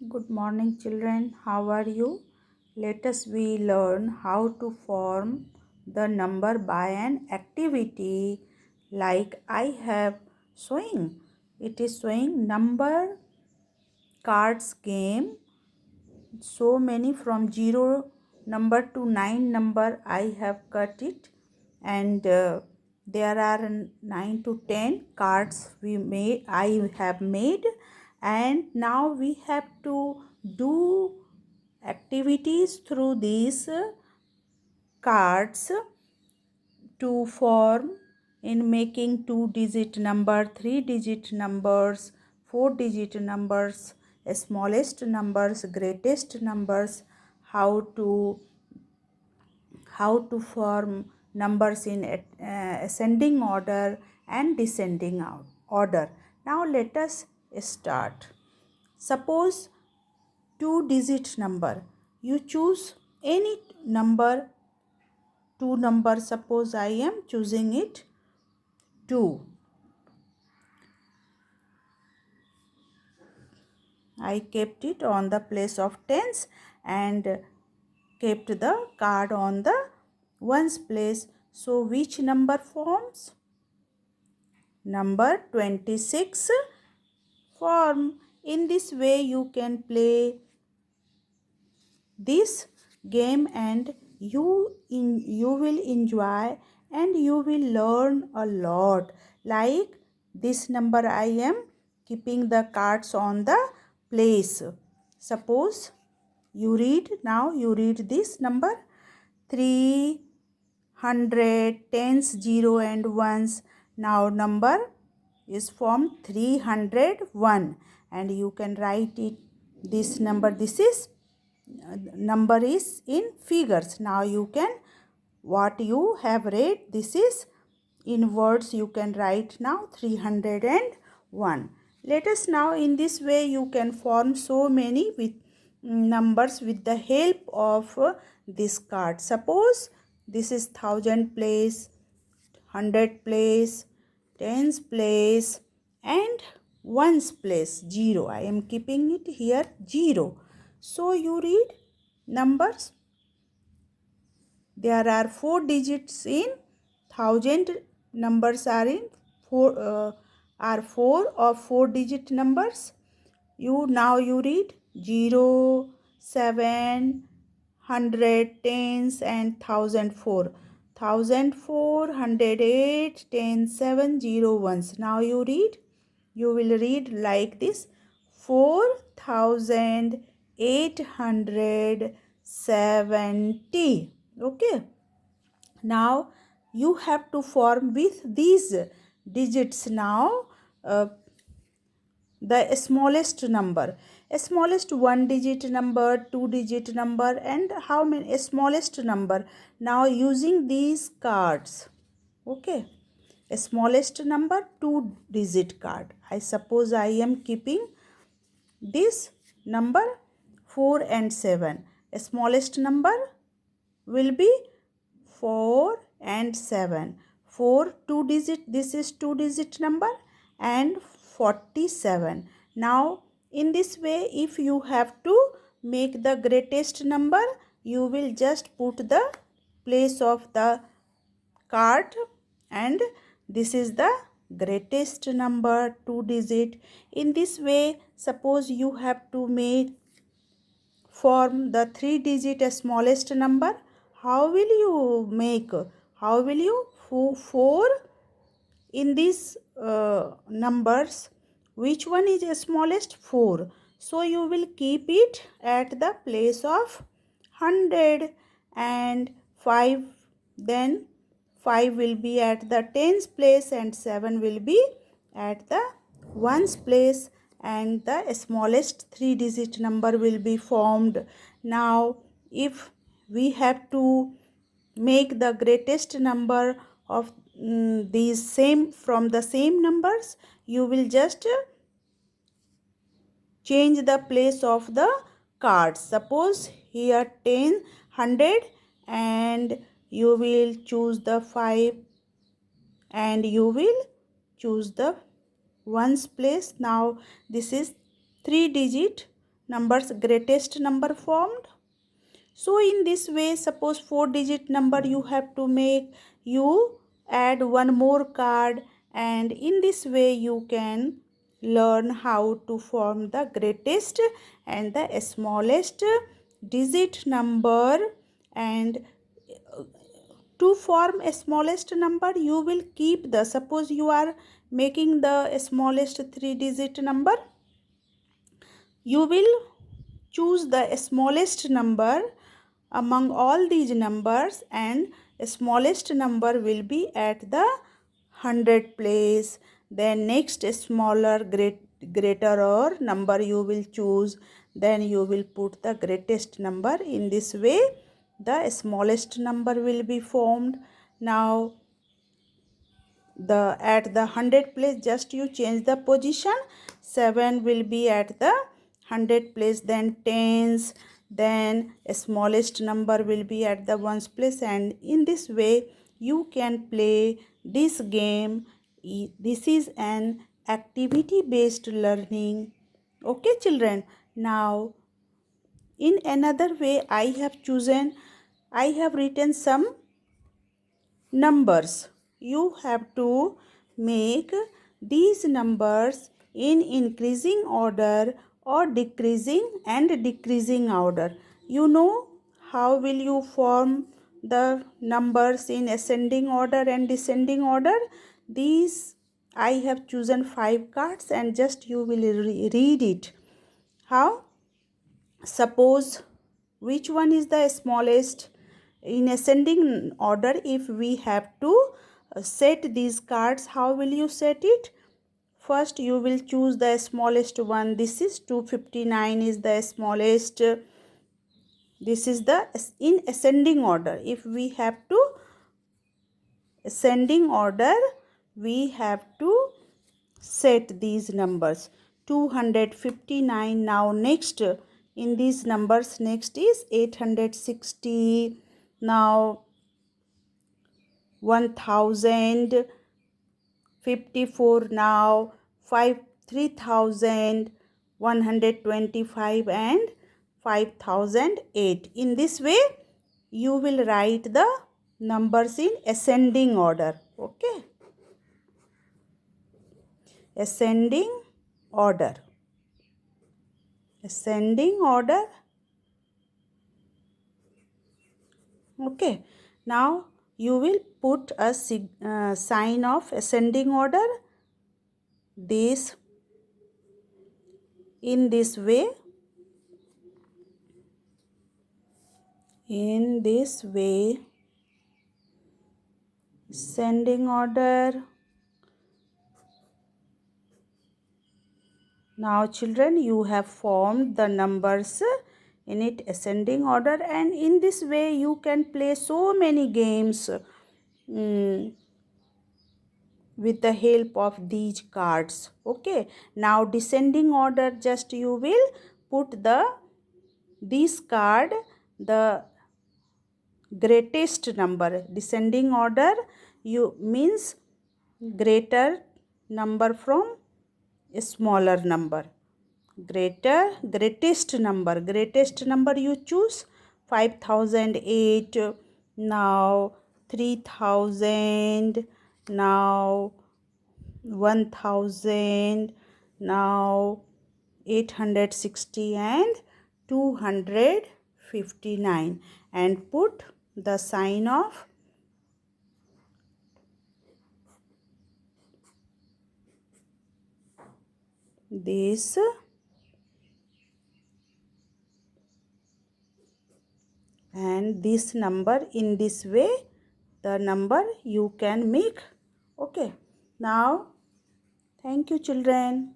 Good morning, children. How are you? Let us we learn how to form the number by an activity like I have showing. It is showing number cards game. So many from 0 number to 9 number I have cut it, and there are 9 to 10 cards I have made, and now we have to do activities through these cards to form in making 2-digit number, 3-digit numbers, 4-digit numbers, smallest numbers, greatest numbers, how to form numbers in ascending order and descending order. Now let us start. Suppose 2-digit number. You choose any number, two numbers. Suppose I am choosing it 2. I kept it on the place of tens and kept the card on the ones place. So which number forms? Number 26 form. In this way you can play this game and you will enjoy and you will learn a lot. Like this number I am keeping the cards on the place. Suppose you read this number 300 tens 0 and ones. Now number is formed 301 and you can write it this number. This is number is in figures. Now you can what you have read, this is in words. You can write now 301. Let us now in this way you can form so many with numbers with the help of this card. Suppose this is thousand place, hundred place, tens place and ones place 0. I am keeping it here 0. So you read numbers. There are 4 digits in thousand. Numbers are in 4 of 4-digit numbers. You read 0, 7, 100, tens and 1004. 1004, 108, 10, 7, 0, ones. Now you will read like this 4870. Okay. Now you have to form with these digits now the smallest number, smallest 1-digit number, 2-digit number, and how many smallest number. Now using these cards. Okay, a smallest number 2-digit card. I suppose I am keeping this number 4 and 7. A smallest number will be 4 and 7. 4 2-digit, this is 2-digit number, and 47. Now in this way if you have to make the greatest number, you will just put the place of the card and this is the greatest number 2-digit. In this way suppose you have to make form the 3-digit smallest number. How will you make? How will you 4 in these numbers? Which one is the smallest? 4. So you will keep it at the place of 100 and 5. Then 5 will be at the tens place and 7 will be at the ones place and the smallest 3-digit number will be formed. Now if we have to make the greatest number of these same from the same numbers, you will just change the place of the cards. Suppose here 10 100 and you will choose the 5 and you will choose the ones place. Now this is 3-digit numbers greatest number formed. So in this way, suppose 4-digit number you have to make, you add one more card, and in this way you can learn how to form the greatest and the smallest digit number. And to form a smallest number, you will keep the, suppose you are making the smallest 3-digit number, you will choose the smallest number among all these numbers, and smallest number will be at the 100 place. Then next smaller greater or number you will choose, then you will put the greatest number. In this way the smallest number will be formed. Now the at the 100 place, just you change the position. 7 will be at the 100 place, then tens, then smallest number will be at the ones place, and in this way you can play this game. This is an activity based learning. Okay children, now in another way I have written some numbers. You have to make these numbers in increasing order or decreasing and decreasing order. You know how will you form the numbers in ascending order and descending order? These I have chosen 5 cards, and just you will read it. How? Suppose which one is the smallest in ascending order. If we have to set these cards, how will you set it? First you will choose the smallest one. This is 259 is the smallest. This is the in ascending order. If we have to ascending order, we have to set these numbers. 259. Now next in these numbers, next is 860. Now 1054. Now 3125 and 5008. In this way you will write the numbers in ascending order. Okay, ascending order. Ascending order. Okay, now you will put a sign of ascending order this in this way. In this way, ascending order. Now children, you have formed the numbers in it ascending order, and in this way you can play so many games with the help of these cards. Okay, now descending order, just you will put this card the greatest number. Descending order you means greater number from a smaller number. Greatest number you choose 5008. Now 3000. Now 1000. Now 860 and 259, and put the sign of this and this number. In this way the number you can make. Okay, now thank you children.